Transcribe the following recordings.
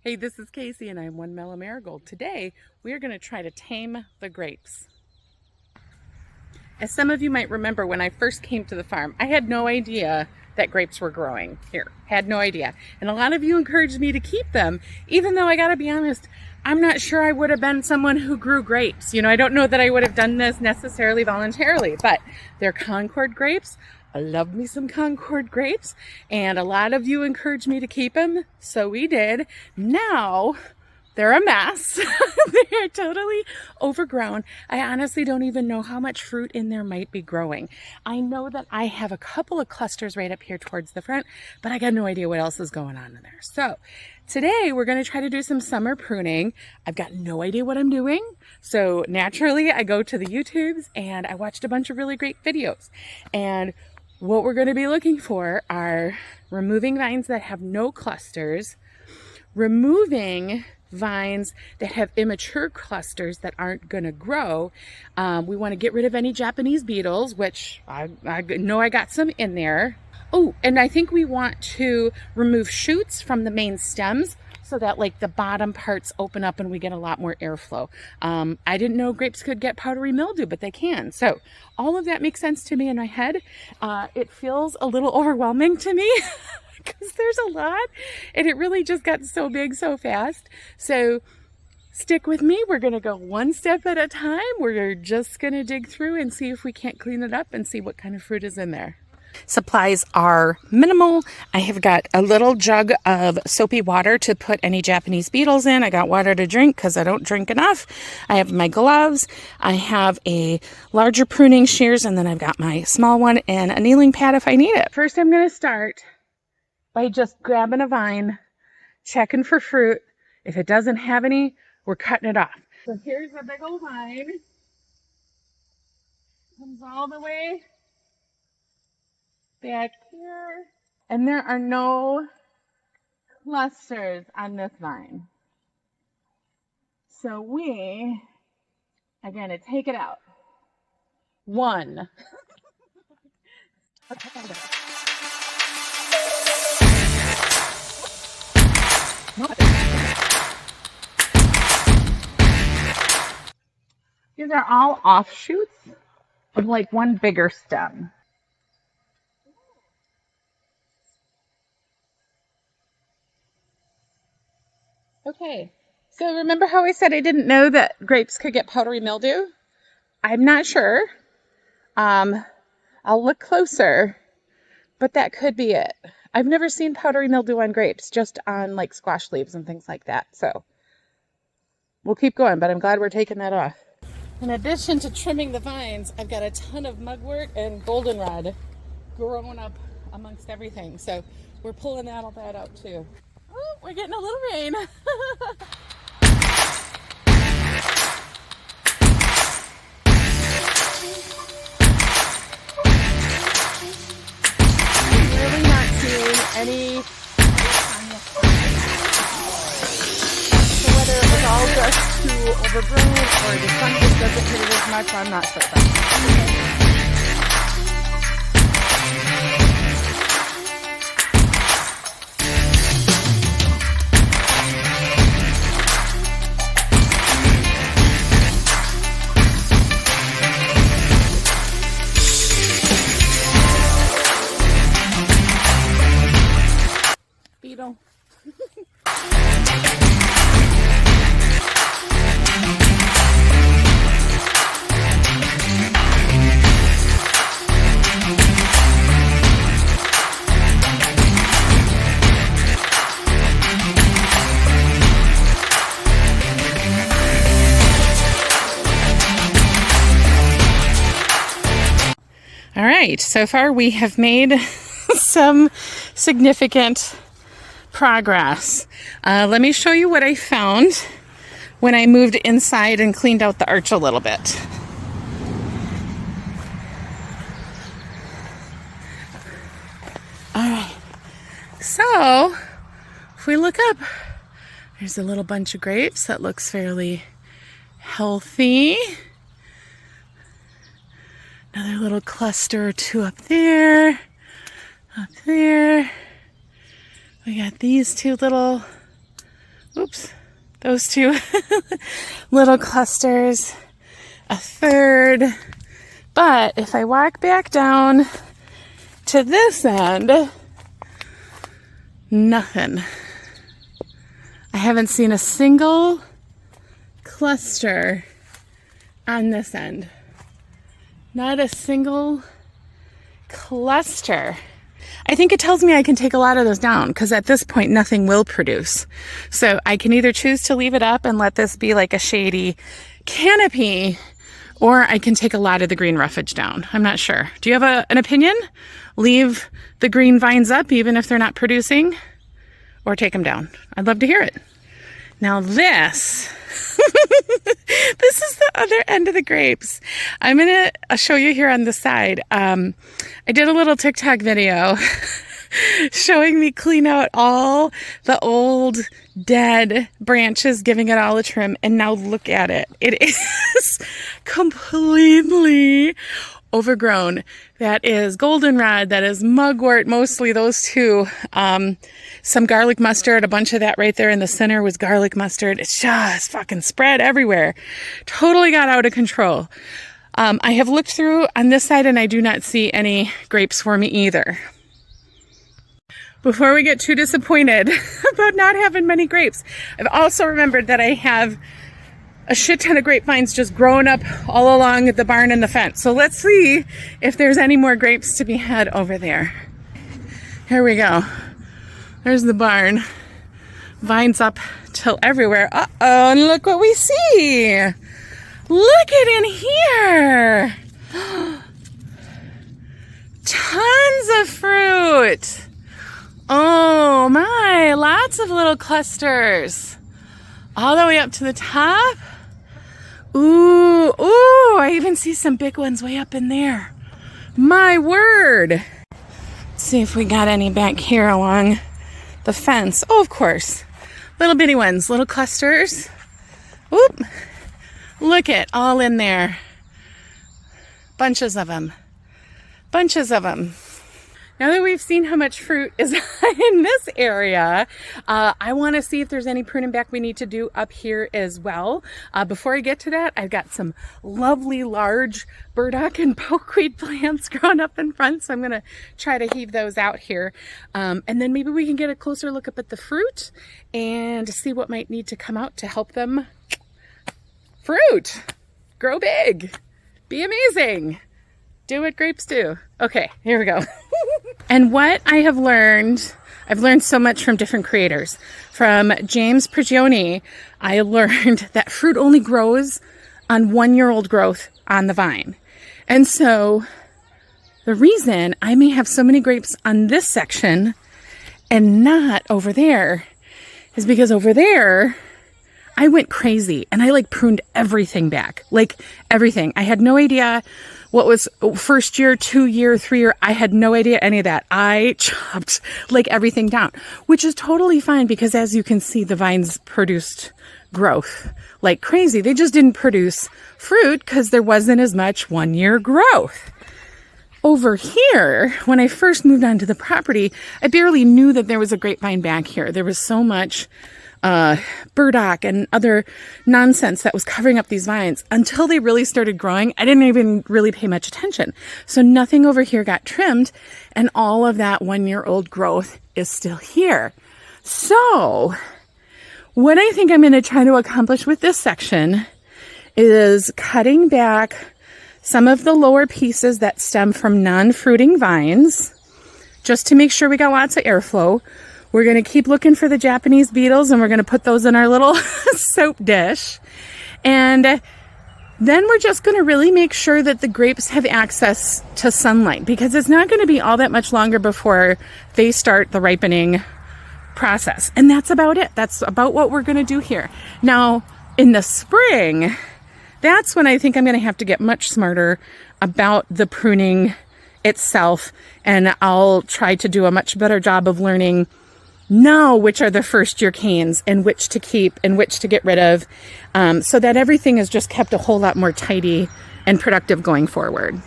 Hey, this is Casey and I'm One Mellow Marigold. Today, we are going to try to tame the grapes. As some of you might remember, when I first came to the farm, I had no idea that grapes were growing here. Had no idea. And a lot of you encouraged me to keep them, even though I gotta be honest, I'm not sure I would have been someone who grew grapes. You know, I don't know that I would have done this necessarily voluntarily, but they're Concord grapes. I love me some Concord grapes, and a lot of you encouraged me to keep them, so we did. Now, they're a mess. They're totally overgrown. I honestly don't even know how much fruit in there might be growing. I know that I have a couple of clusters right up here towards the front, but I got no idea what else is going on in there. So today we're going to try to do some summer pruning. I've got no idea what I'm doing. So naturally I go to the YouTubes and I watched a bunch of really great videos. And what we're going to be looking for are removing vines that have no clusters, removing vines that have immature clusters that aren't going to grow. We want to get rid of any Japanese beetles, which I know I got some in there. Oh, and I think we want to remove shoots from the main stems so that like the bottom parts open up and we get a lot more airflow. I didn't know grapes could get powdery mildew, but they can. So all of that makes sense to me in my head. It feels a little overwhelming to me because there's a lot and it really just got so big so fast. So stick with me. We're going to go one step at a time. We're just going to dig through and see if we can't clean it up and see what kind of fruit is in there. Supplies are minimal. I have got a little jug of soapy water to put any Japanese beetles in. I got water to drink because I don't drink enough. I have my gloves. I have a larger pruning shears, and then I've got my small one and a kneeling pad if I need it. First, I'm going to start by just grabbing a vine, checking for fruit. If it doesn't have any, we're cutting it off. So here's a big old vine. Comes all the way back here, and there are no clusters on this vine. So we are going to take it out. One. These are all offshoots of like one bigger stem. Okay, so remember how I said I didn't know that grapes could get powdery mildew? I'm not sure. I'll look closer, but that could be it. I've never seen powdery mildew on grapes, just on like squash leaves and things like that. So we'll keep going, but I'm glad we're taking that off. In addition to trimming the vines, I've got a ton of mugwort and goldenrod growing up amongst everything. So we're pulling all that out too. Oh, we're getting a little rain. I'm really not seeing any. So whether it was all just too overgrown or the sun just doesn't hit it as much, I'm not certain. Beetle. All right, so far we have made some significant progress. Let me show you what I found when I moved inside and cleaned out the arch a little bit. All right, so if we look up, there's a little bunch of grapes that looks fairly healthy. Another little cluster or two up there, up there. We got these two little Oops, those two little clusters, a third. But if I walk back down to this end, nothing. I haven't seen a single cluster on this end. Not a single cluster. I think it tells me I can take a lot of those down because at this point nothing will produce. So I can either choose to leave it up and let this be like a shady canopy, or I can take a lot of the green roughage down. I'm not sure. Do you have an opinion? Leave the green vines up even if they're not producing, or take them down? I'd love to hear it. Now this, this is the other end of the grapes. I'm going to show you here on the side. I did a little TikTok video showing me clean out all the old dead branches, giving it all a trim. And now look at it. It is completely overgrown. That is goldenrod, that is mugwort, mostly those two. Some garlic mustard, a bunch of that right there in the center was garlic mustard. It's just fucking spread everywhere. Totally got out of control. I have looked through on this side and I do not see any grapes for me either. Before we get too disappointed about not having many grapes, I've also remembered that I have a shit ton of grapevines just growing up all along the barn and the fence. So let's see if there's any more grapes to be had over there. Here we go. There's the barn. Vines up till everywhere. Uh-oh, and look what we see. Look at in here. Tons of fruit. Oh my, lots of little clusters. All the way up to the top. Ooh, ooh, I even see some big ones way up in there. My word. Let's see if we got any back here along the fence. Oh, of course. Little bitty ones, little clusters. Oop. Look at all in there. Bunches of them. Bunches of them. Now that we've seen how much fruit is in this area, I want to see if there's any pruning back we need to do up here as well. Before I get to that, I've got some lovely large burdock and pokeweed plants growing up in front, so I'm going to try to heave those out here. And then maybe we can get a closer look up at the fruit and see what might need to come out to help them fruit, grow big, be amazing. Do what grapes do. Okay, here we go. And what I have learned, I've learned so much from different creators. From James Prigioni, I learned that fruit only grows on 1-year-old growth on the vine. And so the reason I may have so many grapes on this section and not over there is because over there, I went crazy and I pruned everything back, everything. I had no idea what was 1st year, 2 year, 3 year. I had no idea any of that. I chopped everything down, which is totally fine because as you can see, the vines produced growth like crazy. They just didn't produce fruit because there wasn't as much 1-year growth. Over here, when I first moved onto the property, I barely knew that there was a grapevine back here. There was so much burdock and other nonsense that was covering up these vines until they really started growing. I didn't even really pay much attention. So nothing over here got trimmed and all of that 1-year-old growth is still here. So what I think I'm going to try to accomplish with this section is cutting back some of the lower pieces that stem from non-fruiting vines just to make sure we got lots of airflow. We're going to keep looking for the Japanese beetles and we're going to put those in our little soap dish. And then we're just going to really make sure that the grapes have access to sunlight because it's not going to be all that much longer before they start the ripening process. And that's about it. That's about what we're going to do here. Now, in the spring, that's when I think I'm going to have to get much smarter about the pruning itself. And I'll try to do a much better job of learning know which are the 1st-year canes and which to keep and which to get rid of, so that everything is just kept a whole lot more tidy and productive going forward.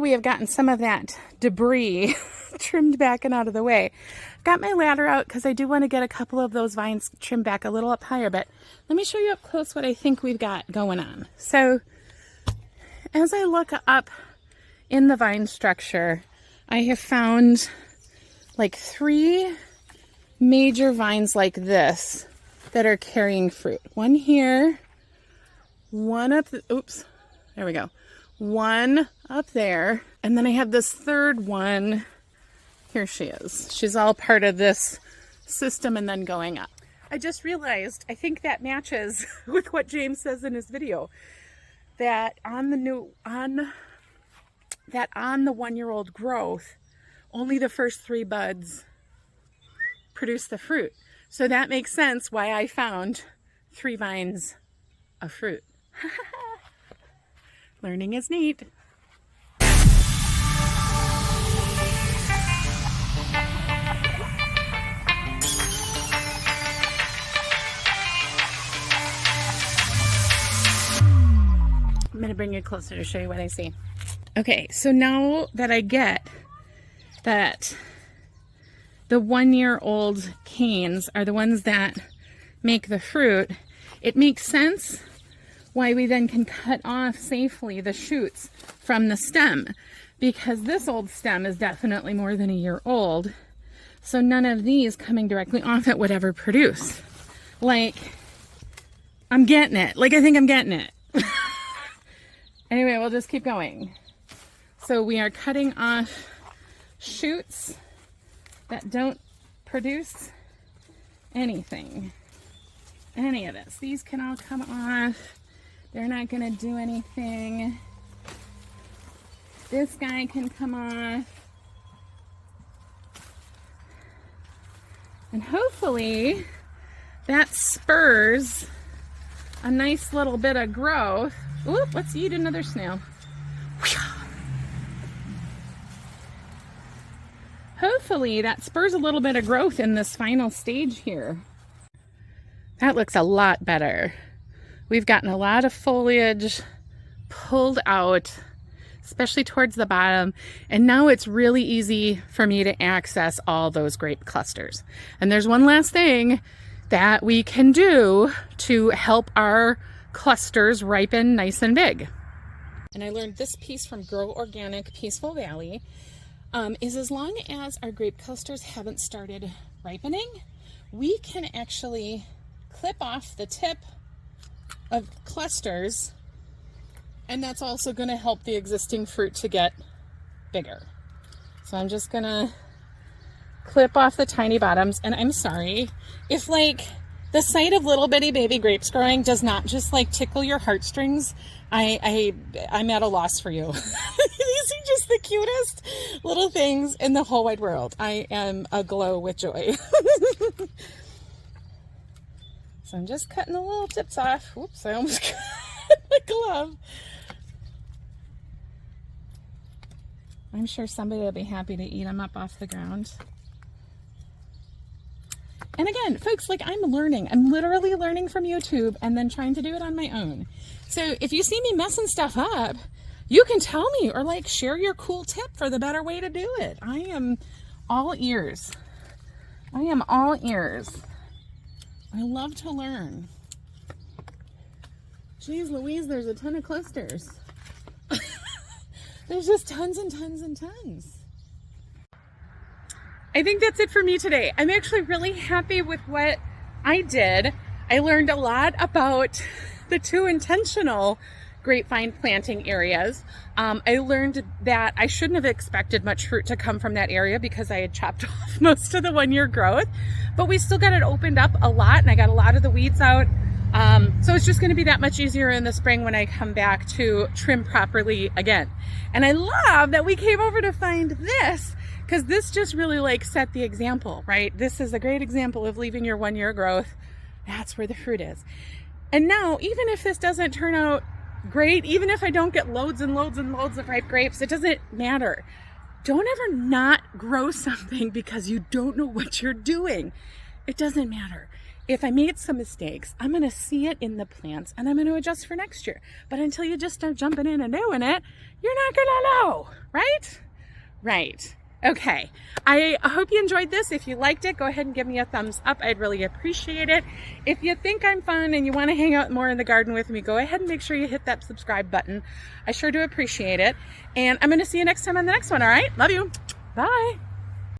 we have gotten some of that debris trimmed back and out of the way. Got my ladder out because I do want to get a couple of those vines trimmed back a little up higher, but let me show you up close what I think we've got going on. So as I look up in the vine structure, I have found like 3 major vines like this that are carrying fruit. One here, one up, oops, there we go. One up there, and then I have this third one. Here she is. She's all part of this system and then going up. I just realized, I think that matches with what James says in his video, that on the 1-year-old growth, only the first 3 buds produce the fruit. So that makes sense why I found 3 vines of fruit. Learning is neat. I'm going to bring you closer to show you what I see. Okay, so now that I get that the 1-year-old canes are the ones that make the fruit, it makes sense why we then can cut off safely the shoots from the stem, because this old stem is definitely more than a year old, so none of these coming directly off it would ever produce. Like, I'm getting it. Like, I think I'm getting it. Anyway, we'll just keep going. So we are cutting off shoots that don't produce anything. Any of this. These can all come off. They're not going to do anything. This guy can come off. And hopefully that spurs a nice little bit of growth. Oop, let's eat another snail. Hopefully that spurs a little bit of growth in this final stage here. That looks a lot better. We've gotten a lot of foliage pulled out, especially towards the bottom, and now it's really easy for me to access all those grape clusters. And there's one last thing that we can do to help our clusters ripen nice and big. And I learned this piece from Grow Organic Peaceful Valley, is as long as our grape clusters haven't started ripening, we can actually clip off the tip of clusters, and that's also going to help the existing fruit to get bigger. So I'm just going to clip off the tiny bottoms, and I'm sorry if like the sight of little bitty baby grapes growing does not just like tickle your heartstrings. I'm at a loss for you. These are just the cutest little things in the whole wide world. I am aglow with joy. So I'm just cutting the little tips off. Oops, I almost cut my glove. I'm sure somebody will be happy to eat them up off the ground. And again, folks, like I'm learning. I'm literally learning from YouTube and then trying to do it on my own. So if you see me messing stuff up, you can tell me or like share your cool tip for the better way to do it. I am all ears. I am all ears. I love to learn. Jeez Louise, there's a ton of clusters. There's just tons and tons and tons. I think that's it for me today. I'm actually really happy with what I did. I learned a lot about the 2 intentional grapevine planting areas. I learned that I shouldn't have expected much fruit to come from that area because I had chopped off most of the 1-year growth, but we still got it opened up a lot and I got a lot of the weeds out. So it's just going to be that much easier in the spring when I come back to trim properly again. And I love that we came over to find this, because this just really like set the example, right? This is a great example of leaving your 1-year growth. That's where the fruit is. And now, even if this doesn't turn out great, even if I don't get loads and loads and loads of ripe grapes, it doesn't matter. Don't ever not grow something because you don't know what you're doing. It doesn't matter. if I made some mistakes, I'm going to see it in the plants and I'm going to adjust for next year. But until you just start jumping in and doing it, you're not going to know, right? Right. Okay. I hope you enjoyed this. If you liked it, go ahead and give me a thumbs up. I'd really appreciate it. If you think I'm fun and you want to hang out more in the garden with me, go ahead and make sure you hit that subscribe button. I sure do appreciate it. And I'm going to see you next time on the next one. All right. Love you. Bye.